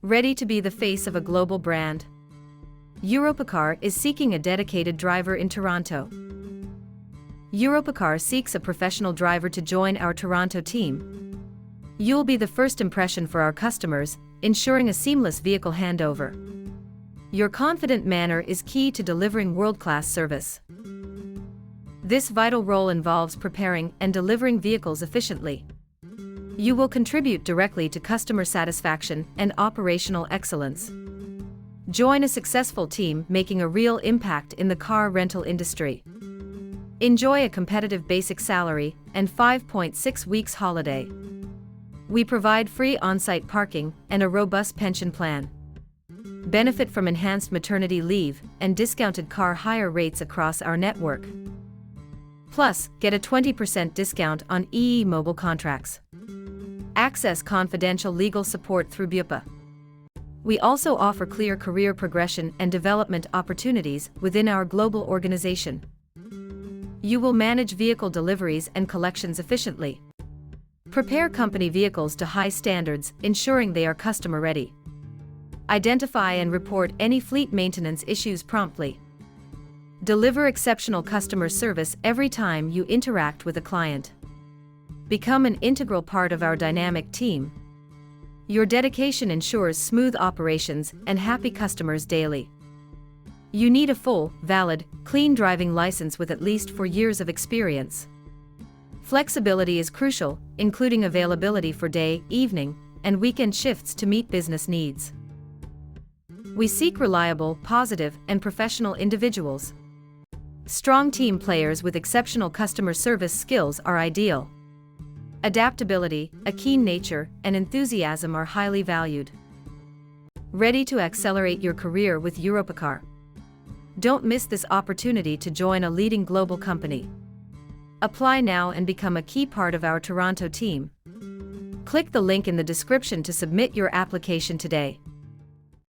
Ready to be the face of a global brand? Europcar is seeking a dedicated driver in Toronto. Europcar seeks a professional driver to join our Toronto team. You'll be the first impression for our customers, ensuring a seamless vehicle handover. Your confident manner is key to delivering world-class service. This vital role involves preparing and delivering vehicles efficiently. You will contribute directly to customer satisfaction and operational excellence. Join a successful team making a real impact in the car rental industry. Enjoy a competitive basic salary and 5.6 weeks holiday. We provide free on-site parking and a robust pension plan. Benefit from enhanced maternity leave and discounted car hire rates across our network. Plus, get a 20% discount on EE mobile contracts. Access confidential legal support through BUPA. We also offer clear career progression and development opportunities within our global organization. You will manage vehicle deliveries and collections efficiently. Prepare company vehicles to high standards, ensuring they are customer-ready. Identify and report any fleet maintenance issues promptly. Deliver exceptional customer service every time you interact with a client. Become an integral part of our dynamic team. Your dedication ensures smooth operations and happy customers daily. You need a full, valid, clean driving license with at least 4 years of experience. Flexibility is crucial, including availability for day, evening, and weekend shifts to meet business needs. We seek reliable, positive, and professional individuals. Strong team players with exceptional customer service skills are ideal. Adaptability, a keen nature, and enthusiasm are highly valued. Ready to accelerate your career with Europcar? Don't miss this opportunity to join a leading global company. Apply now and become a key part of our Toronto team. Click the link in the description to submit your application today.